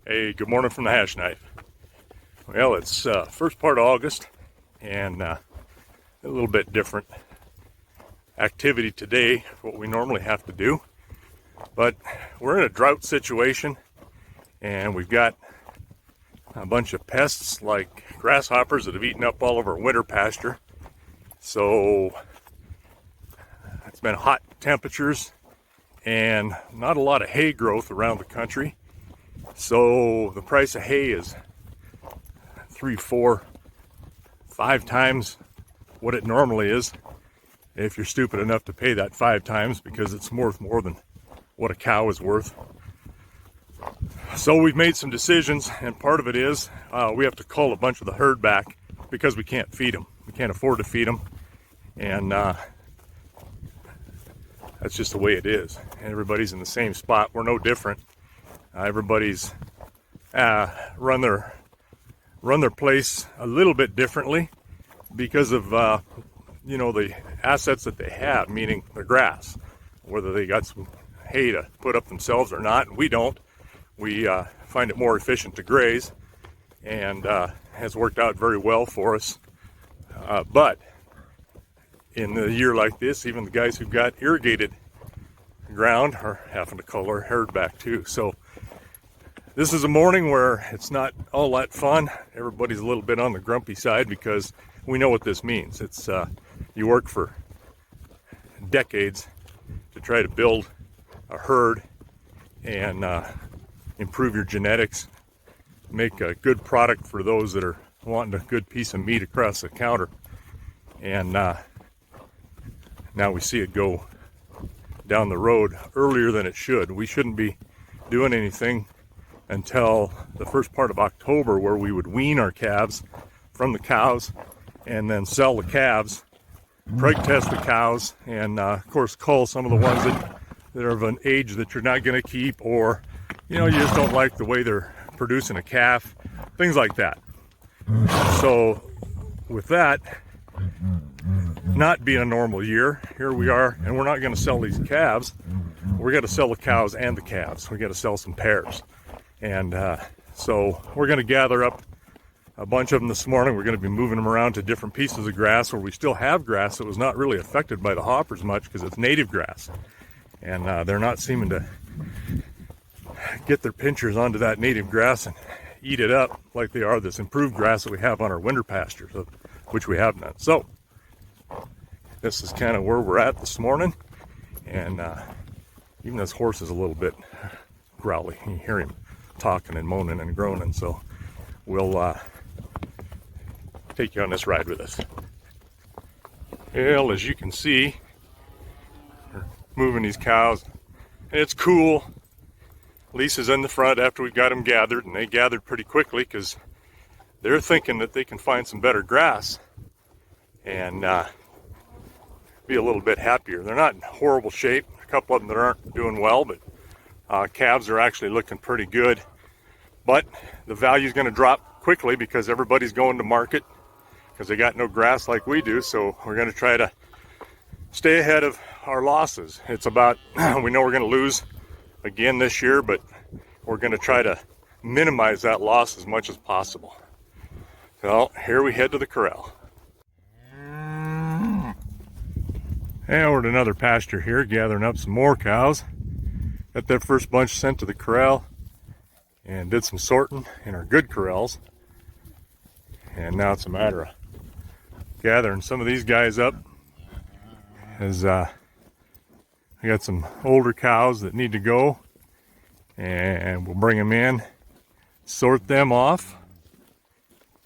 Hey, good morning from the Hashknife. Well, it's first part of August, and a little bit different activity today, what we normally have to do. But we're in a drought situation, and we've got a bunch of pests like grasshoppers that have eaten up all of our winter pasture. So it's been hot temperatures and not a lot of hay growth around the country. So the price of hay is 3, 4, 5 times what it normally is, if you're stupid enough to pay that 5 times, because it's worth more than what a cow is worth. So we've made some decisions, and part of it is we have to cull a bunch of the herd back because we can't feed them. We can't afford to feed them, and that's just the way it is. Everybody's in the same spot. We're no different. Everybody's run their place a little bit differently because of the assets that they have, meaning the grass, whether they got some hay to put up themselves or not. And we don't. We find it more efficient to graze, and has worked out very well for us. But in a year like this, even the guys who've got irrigated ground are having to cull their herd back too. So this is a morning where it's not all that fun. Everybody's a little bit on the grumpy side because we know what this means. It's you work for decades to try to build a herd and improve your genetics, make a good product for those that are wanting a good piece of meat across the counter. And now we see it go down the road earlier than it should. We shouldn't be doing anything until the first part of October, where we would wean our calves from the cows and then sell the calves, preg test the cows, and of course cull some of the ones that are of an age that you're not going to keep, or you just don't like the way they're producing a calf, things like that. So with that not being a normal year, here we are, and we're not going to sell these calves. We're going to sell the cows and the calves. We got to sell some pairs. And so we're going to gather up a bunch of them this morning. We're going to be moving them around to different pieces of grass where we still have grass that was not really affected by the hoppers much, because it's native grass. And they're not seeming to get their pinchers onto that native grass and eat it up like they are this improved grass that we have on our winter pastures, which we have none. So this is kind of where we're at this morning. And even this horse is a little bit growly. You hear him talking and moaning and groaning. So we'll take you on this ride with us. Well, as you can see, we're moving these cows. It's cool. Lisa's in the front after we got them gathered, and they gathered pretty quickly because they're thinking that they can find some better grass and be a little bit happier. They're not in horrible shape. A couple of them that aren't doing well, but calves are actually looking pretty good. But the value is going to drop quickly because everybody's going to market because they got no grass like we do. So we're going to try to stay ahead of our losses. It's about, we know we're going to lose again this year, but we're going to try to minimize that loss as much as possible. So here we head to the corral. And we're at another pasture here, gathering up some more cows. Got that first bunch sent to the corral and did some sorting in our good corrals. And now it's a matter of gathering some of these guys up, as I got some older cows that need to go, and we'll bring them in, sort them off,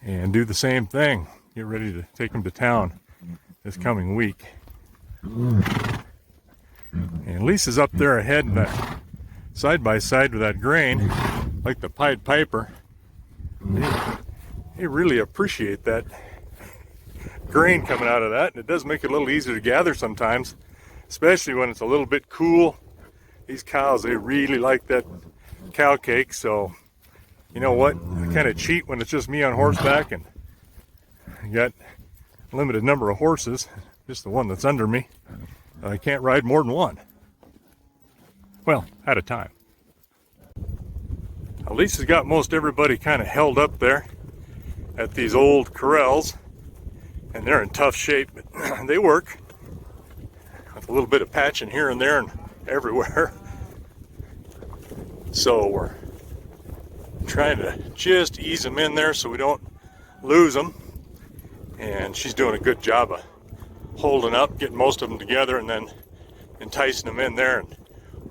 and do the same thing. Get ready to take them to town this coming week. And Lisa's up there ahead in that side by side with that grain, like the Pied Piper. They really appreciate that grain coming out of that, and it does make it a little easier to gather sometimes, especially when it's a little bit cool. These cows, they really like that cow cake. So you know what, I kind of cheat when it's just me on horseback and I got a limited number of horses, just the one that's under me. I can't ride more than one. Well, at a time. At least it's got most everybody kind of held up there at these old corrals, and they're in tough shape, but they work with a little bit of patching here and there and everywhere. So we're trying to just ease them in there so we don't lose them, and she's doing a good job of holding up, getting most of them together, and then enticing them in there, and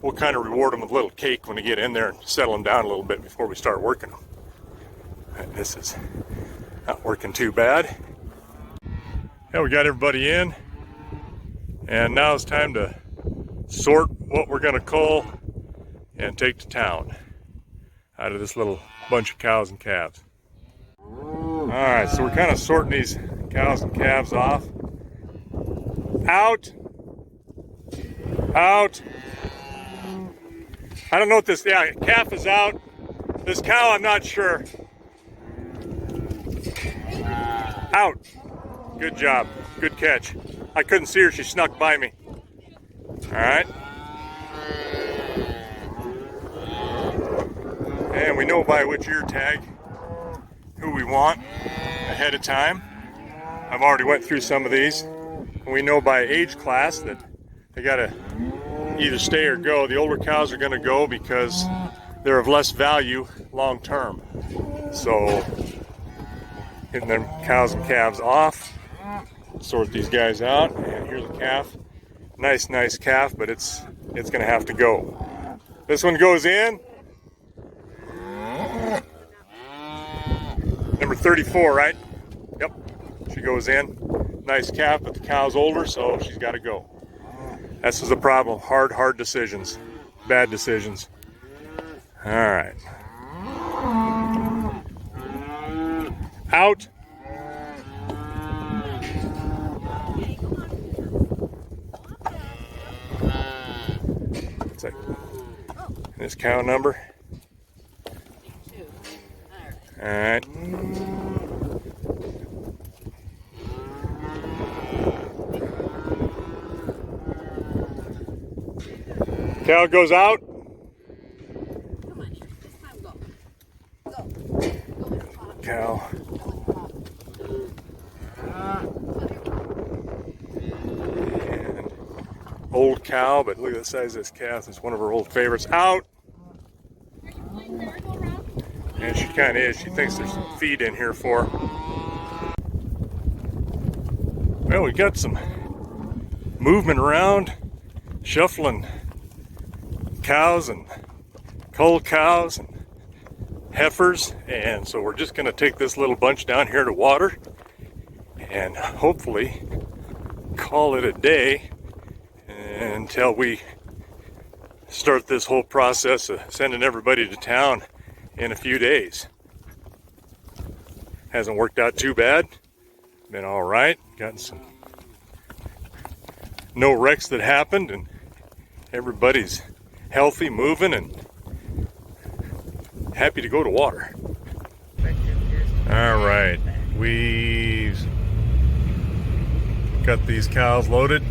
we'll kind of reward them with a little cake when they get in there and settle them down a little bit before we start working them. And this is not working too bad. Yeah, we got everybody in, and now it's time to sort what we're going to cull and take to town out of this little bunch of cows and calves. Alright, so we're kind of sorting these cows and calves off. Out! Out! I don't know what this, yeah, calf is out. This cow, I'm not sure. Out! Good job. Good catch. I couldn't see her, she snuck by me. Alright. And we know by which ear tag who we want ahead of time. I've already went through some of these. And we know by age class that they gotta either stay or go. The older cows are gonna go because they're of less value long term. So getting them cows and calves off, sort these guys out, and here's a calf. Nice calf, but it's gonna have to go. This one goes in. Number 34, right? Yep, she goes in. Nice calf, but the cow's older, so she's got to go. This is the problem. Hard decisions. Bad decisions. All right. Out. It's like this cow number. All right. Cow goes out. Come on, this time go. Go. Cow. And old cow, but look at the size of this calf. It's one of her old favorites. Out. Are you playing merry-go-round? And she kind of is. She thinks there's some feed in here for her. Well, we got some movement around, shuffling cows and cull cows and heifers, and so we're just going to take this little bunch down here to water and hopefully call it a day until we start this whole process of sending everybody to town in a few days. Hasn't worked out too bad. Been all right. Gotten some no wrecks that happened, and everybody's healthy, moving, and happy to go to water. All right, we've got these cows loaded,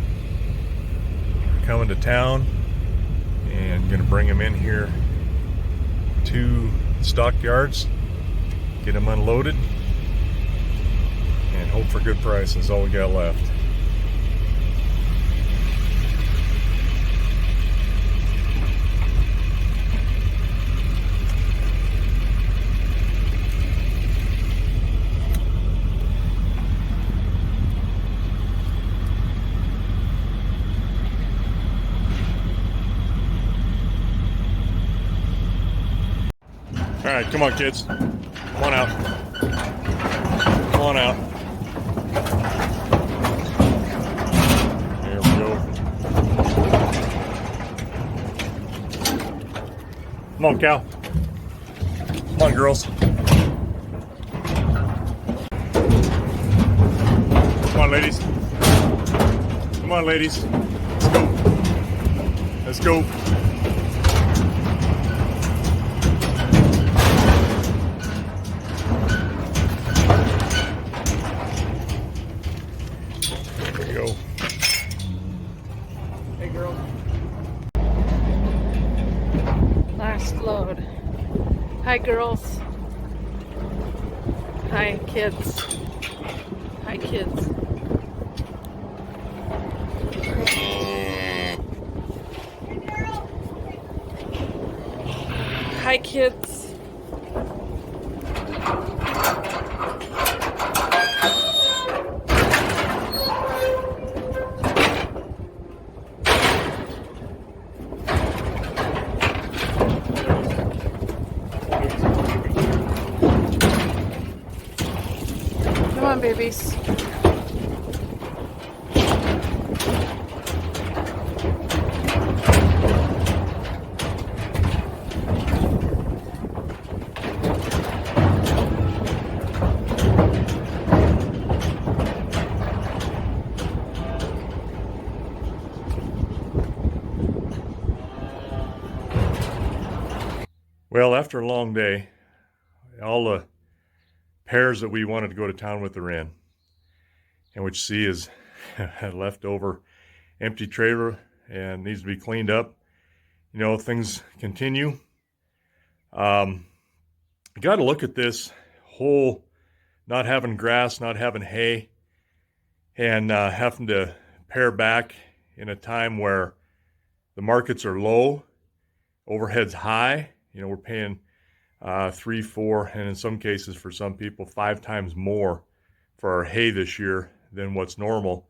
coming to town, and gonna bring them in here to stockyards, get them unloaded, and hope for good prices. All we got left. All right, come on, kids. Come on out. Come on out. There we go. Come on, cow. Come on, girls. Come on, ladies. Come on, ladies. Let's go. Let's go. Hey, girl. Last load. Hi, girls. Hi, kids. Hi, kids. Hi, kids. Come on, babies. Well, after a long day, all the pairs that we wanted to go to town with are in, and which see is a leftover empty trailer and needs to be cleaned up. You know, things continue. You got to look at this whole not having grass, not having hay, and having to pare back in a time where the markets are low, overhead's high. You know, we're paying 3, 4, and in some cases for some people 5 times more for our hay this year than what's normal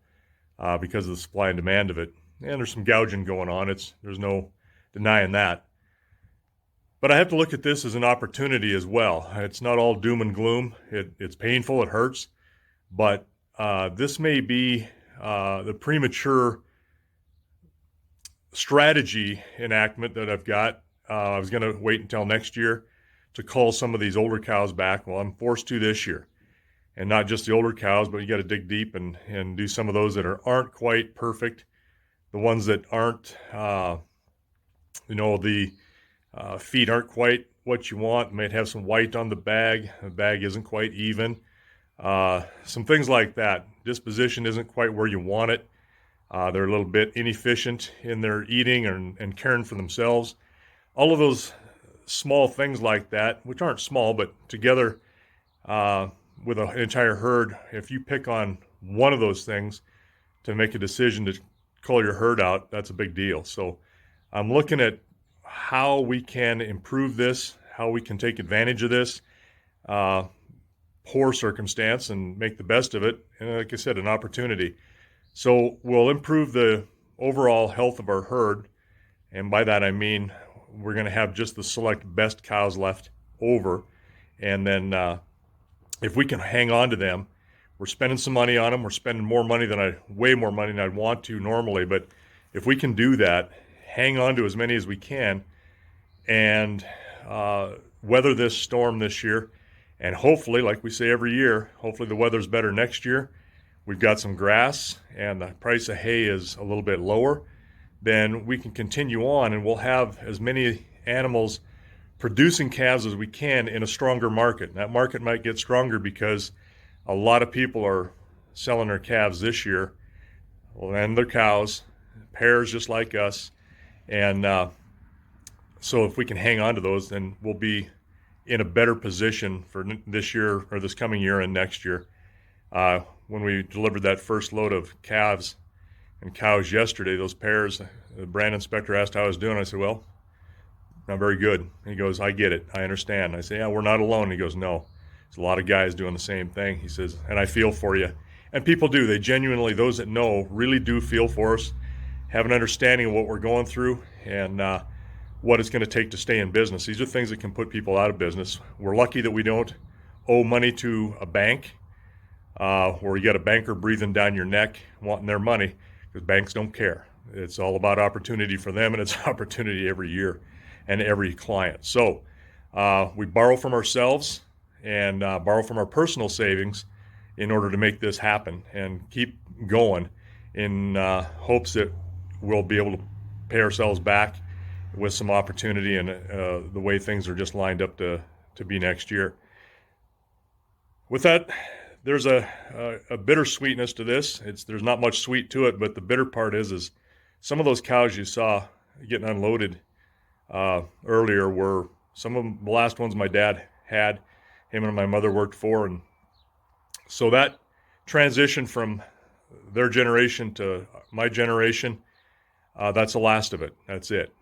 because of the supply and demand of it. And there's some gouging going on. There's no denying that. But I have to look at this as an opportunity as well. It's not all doom and gloom. It's painful, it hurts, but this may be the premature strategy enactment that I've got. I was going to wait until next year to cull some of these older cows back. Well, I'm forced to this year. And not just the older cows, but you got to dig deep and do some of those that aren't quite perfect. The ones that aren't, the feet aren't quite what you want. Might have some white on the bag. The bag isn't quite even. Some things like that. Disposition isn't quite where you want it. They're a little bit inefficient in their eating and caring for themselves. All of those small things like that, which aren't small, but together with an entire herd, if you pick on one of those things to make a decision to cull your herd out, that's a big deal. So I'm looking at how we can improve this, how we can take advantage of this poor circumstance and make the best of it. And like I said, an opportunity. So we'll improve the overall health of our herd. And by that, I mean, we're going to have just the select best cows left over. And then if we can hang on to them, we're spending some money on them. We're spending way more money than I'd want to normally. But if we can do that, hang on to as many as we can and weather this storm this year. And hopefully, like we say every year, hopefully the weather's better next year. We've got some grass and the price of hay is a little bit lower. Then we can continue on and we'll have as many animals producing calves as we can in a stronger market. And that market might get stronger because a lot of people are selling their calves this year and their cows, pairs just like us. And so if we can hang on to those, then we'll be in a better position for this year or this coming year and next year. When we delivered that first load of calves and cows yesterday, those pairs, the brand inspector asked how I was doing. I said, well, not very good. And he goes, I get it. I understand. I say, yeah, we're not alone. He goes, no. There's a lot of guys doing the same thing. He says, and I feel for you. And people do. They genuinely, those that know, really do feel for us, have an understanding of what we're going through and what it's going to take to stay in business. These are things that can put people out of business. We're lucky that we don't owe money to a bank where you got a banker breathing down your neck wanting their money because banks don't care. It's all about opportunity for them, and it's opportunity every year and every client. So we borrow from ourselves and borrow from our personal savings in order to make this happen and keep going in hopes that we'll be able to pay ourselves back with some opportunity and the way things are just lined up to be next year. With that, there's a bittersweetness to this. There's not much sweet to it, but the bitter part is some of those cows you saw getting unloaded earlier were Some of them, the last ones my dad had, him and my mother worked for. And so that transition from their generation to my generation, that's the last of it. That's it.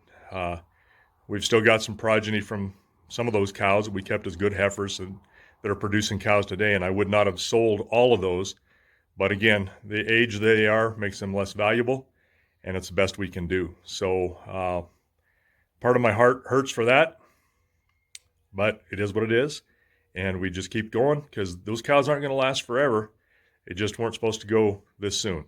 We've still got some progeny from some of those cows that we kept as good heifers and that are producing cows today. And I would not have sold all of those. But again, the age they are makes them less valuable, and it's the best we can do. So part of my heart hurts for that, but it is what it is. And we just keep going because those cows aren't going to last forever. They just weren't supposed to go this soon.